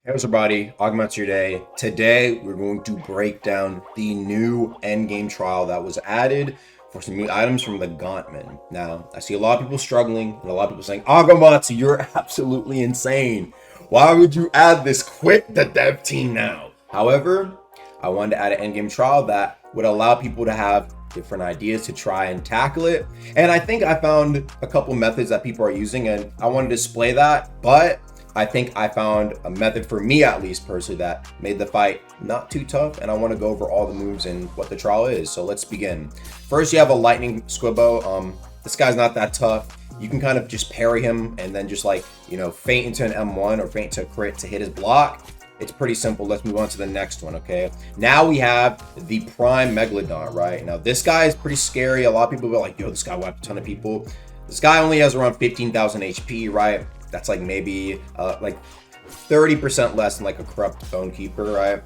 Hey everybody, Augment's your day. Today we're going to break down the new endgame trial that was added for some new items from the Gauntman. Now, I see a lot of people struggling and a lot of people saying, Agamatsu, you're absolutely insane. Why would you add this? Quit the dev team now. However, I wanted to add an endgame trial that would allow people to have different ideas to try and tackle it. And I think I found a couple methods that people are using and I want to display that, but I think I found a method for me, at least personally, that made the fight not too tough. And I want to go over all the moves and what the trial is. So let's begin. First, you have a lightning squibbo. This guy's not that tough. You can kind of just parry him and then just feint into an M1 or feint to a crit to hit his block. It's pretty simple. Let's move on to the next one, okay? Now we have the prime megalodon, right? Now this guy is pretty scary. A lot of people go like, yo, this guy wiped a ton of people. This guy only has around 15,000 HP, right? That's like maybe 30% less than like a corrupt bone keeper, right?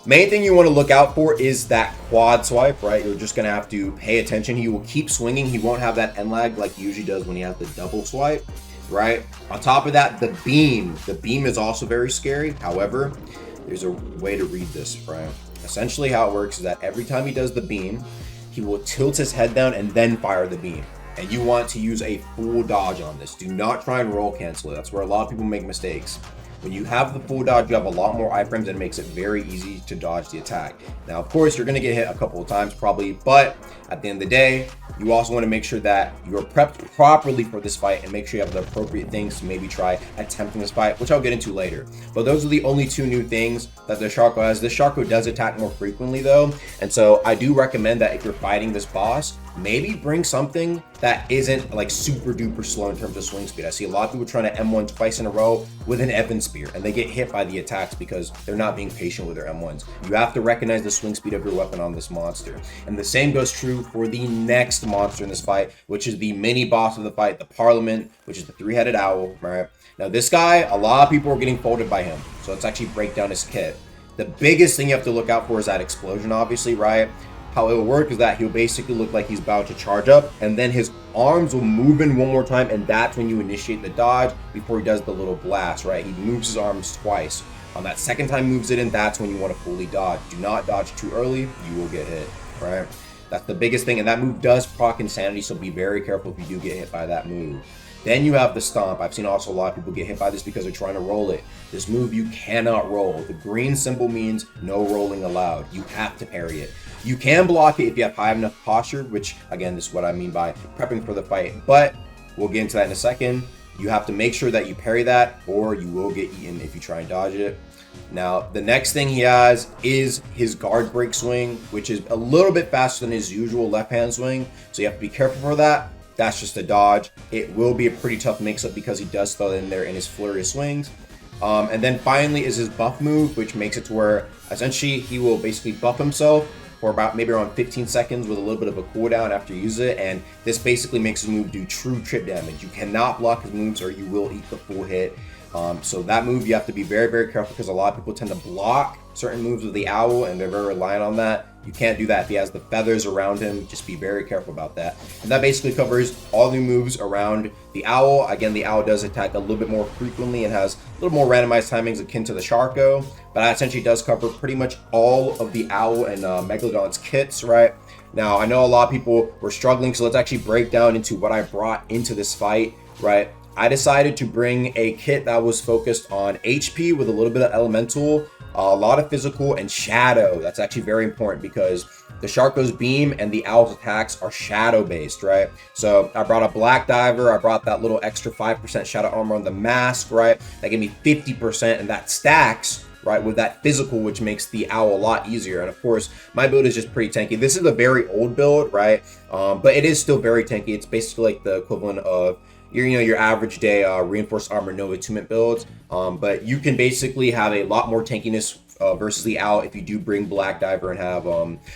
Main thing you want to look out for is that quad swipe, right? You're just going to have to pay attention. He will keep swinging. He won't have that end lag like he usually does when he has the double swipe, right? On top of that, the beam. The beam is also very scary. However, there's a way to read this, right? Essentially how it works is that every time he does the beam, he will tilt his head down and then fire the beam. And you want to use a full dodge on this. Do not try and roll cancel it. That's where a lot of people make mistakes. When you have the full dodge, you have a lot more iframes and it makes it very easy to dodge the attack. Now, of course, you're going to get hit a couple of times probably, but at the end of the day, you also want to make sure that you're prepped properly for this fight and make sure you have the appropriate things to maybe try attempting this fight, which I'll get into later. But those are the only two new things that the Sharko has. This Sharko does attack more frequently though, and so I do recommend that if you're fighting this boss, maybe bring something that isn't like super duper slow in terms of swing speed. I see a lot of people trying to M1 twice in a row with an Evan spear and they get hit by the attacks because they're not being patient with their M1s. You have to recognize the swing speed of your weapon on this monster. And the same goes true for the next monster in this fight, which is the mini boss of the fight, the Parliament, which is the three-headed owl, right? Now this guy, a lot of people are getting folded by him. So let's actually break down his kit. The biggest thing you have to look out for is that explosion, obviously, right? How it will work is that he'll basically look like he's about to charge up and then his arms will move in one more time and that's when you initiate the dodge before he does the little blast, right? He moves his arms twice. On that second time moves it in, that's when you want to fully dodge. Do not dodge too early, you will get hit, right? That's the biggest thing, and that move does proc insanity, so be very careful if you do get hit by that move. Then you have the stomp. I've seen also a lot of people get hit by this because they're trying to roll it. This move you cannot roll. The green symbol means no rolling allowed. You have to parry it. You can block it if you have high enough posture, which again, this is what I mean by prepping for the fight, but we'll get into that in a second. You have to make sure that you parry that or you will get eaten if you try and dodge it. Now, the next thing he has is his guard break swing, which is a little bit faster than his usual left hand swing. So you have to be careful for that. That's just a dodge. It will be a pretty tough mix-up because he does throw in there in his flurry of swings. And then finally is his buff move, which makes it to where essentially he will basically buff himself for about maybe around 15 seconds with a little bit of a cooldown after you use it. And this basically makes his move do true trip damage. You cannot block his moves or you will eat the full hit. So that move you have to be very, very careful because a lot of people tend to block certain moves with the owl and they're very reliant on that. You can't do that if he has the feathers around him. Just be very careful about that. And that basically covers all the moves around the owl. Again, the owl does attack a little bit more frequently and has a little more randomized timings akin to the Sharko, but that essentially does cover pretty much all of the owl and Megalodon's kits, right? Now, I know a lot of people were struggling, so let's actually break down into what I brought into this fight, right? I decided to bring a kit that was focused on HP with a little bit of elemental, a lot of physical, and shadow. That's actually very important because the Sharko's beam and the owl's attacks are shadow based, right? So I brought a black diver. I brought that little extra 5% shadow armor on the mask, right? That gave me 50%, and that stacks right with that physical, which makes the owl a lot easier. And of course, my build is just pretty tanky. This is a very old build, right? But it is still very tanky. It's basically like the equivalent of your average day reinforced armor no attunement builds, but you can basically have a lot more tankiness versus the owl if you do bring black diver and have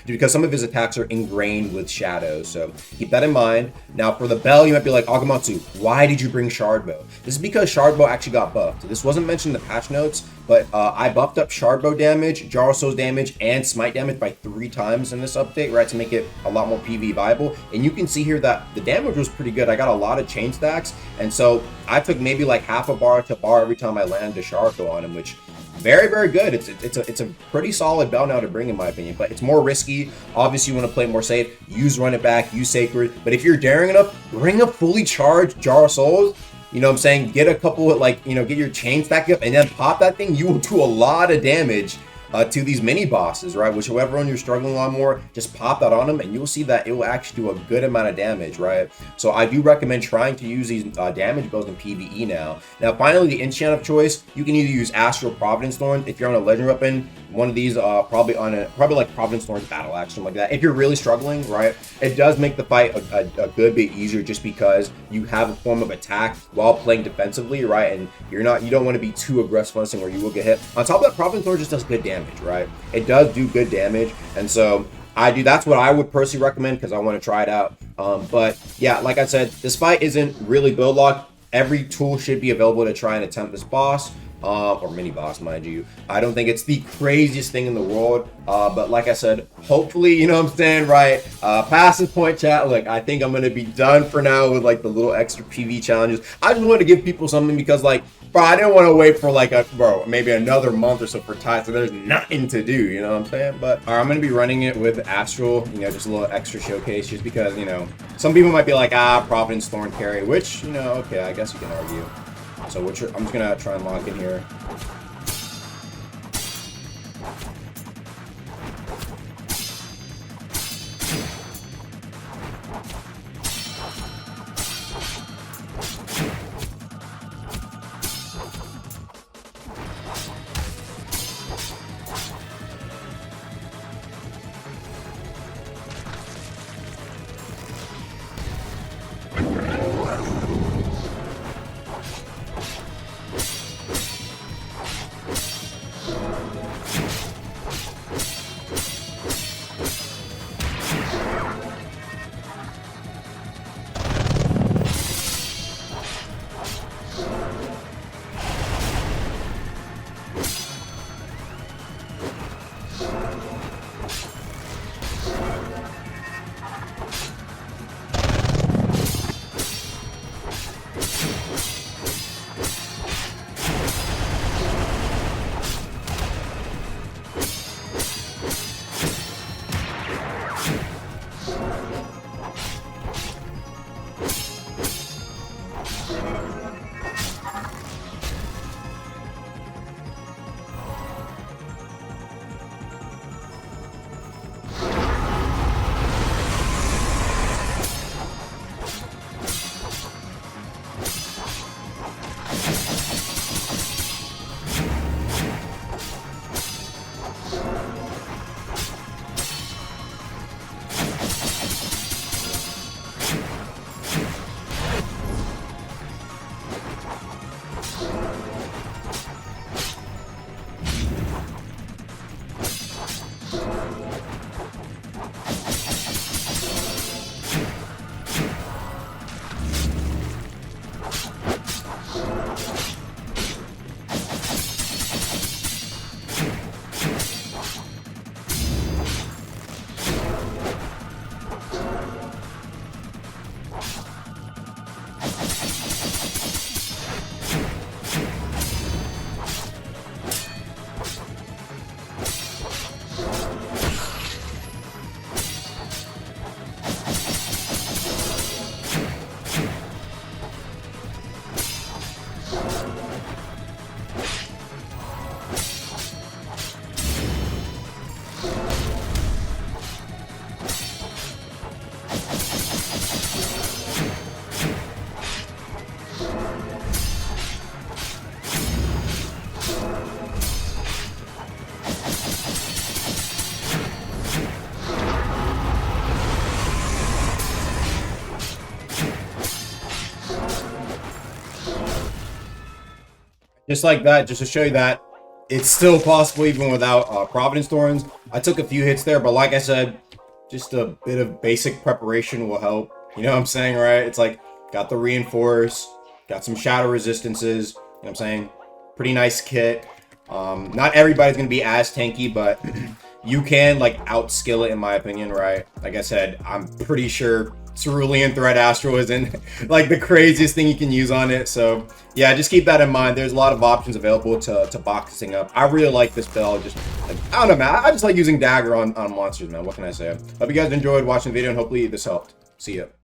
because some of his attacks are ingrained with shadows, so keep that in mind. Now for the bell, you might be like, Agamatsu, why did you bring Shardbow? This is because Shardbow actually got buffed. This wasn't mentioned in the patch notes, but I buffed up Shardbow damage, Jarso's damage, and smite damage by 3 times in this update, right, to make it a lot more PV viable. And you can see here that the damage was pretty good. I got a lot of chain stacks, and so I took maybe like half a bar to bar every time I landed a Sharko on him, which very, very good. It's a pretty solid bell now to bring, in my opinion, but it's more risky. Obviously, you want to play more safe. Use Run It Back, use Sacred. But if you're daring enough, bring a fully charged Jar of Souls. You know what I'm saying? Get a couple of, like, you know, get your chain stack up and then pop that thing. You will do a lot of damage to these mini bosses, right? Whichever one you're struggling a lot more, just pop that on them and you'll see that it will actually do a good amount of damage, right? So I do recommend trying to use these damage bows in PvE now. Now, finally, the enchant of choice, you can either use Astral Providence Thorn if you're on a legend weapon. One of these, probably like Providence Thorn's Battle Axe, something like that. If you're really struggling, right, it does make the fight a good bit easier just because you have a form of attack while playing defensively, right? And you don't want to be too aggressive on this thing or you will get hit. On top of that, Providence Thorn just does good damage, right? It does do good damage, and so that's what I would personally recommend because I want to try it out. But yeah, like I said, this fight isn't really build locked. Every tool should be available to try and attempt this boss. Or mini boss, mind you. I don't think it's the craziest thing in the world, but like I said, hopefully, you know what I'm saying, right? Past this point, chat, look, I think I'm gonna be done for now with like the little extra PV challenges. I just wanted to give people something because, like, bro, I didn't want to wait for like maybe another month or so for Tide, so there's nothing to do, you know what I'm saying? But all right, I'm gonna be running it with Astral, you know, just a little extra showcase, just because, you know, some people might be like, Providence Thorn carry, which, you know, okay, I guess you can argue. So I'm just gonna try and lock in here. Just like that, just to show you that it's still possible even without Providence Thorns. I took a few hits there, but like I said, just a bit of basic preparation will help. You know what I'm saying, right? It's like, got the Reinforce, got some Shadow Resistances, you know what I'm saying? Pretty nice kit. Not everybody's going to be as tanky, but you can like outskill it in my opinion, right? Like I said, I'm pretty sure Cerulean Threat Astral isn't like the craziest thing you can use on it. So yeah, just keep that in mind. There's a lot of options available to boxing up. I really like this build. Just like, I don't know, man. I just like using dagger on monsters, man. What can I say? Hope you guys enjoyed watching the video, and hopefully this helped. See ya.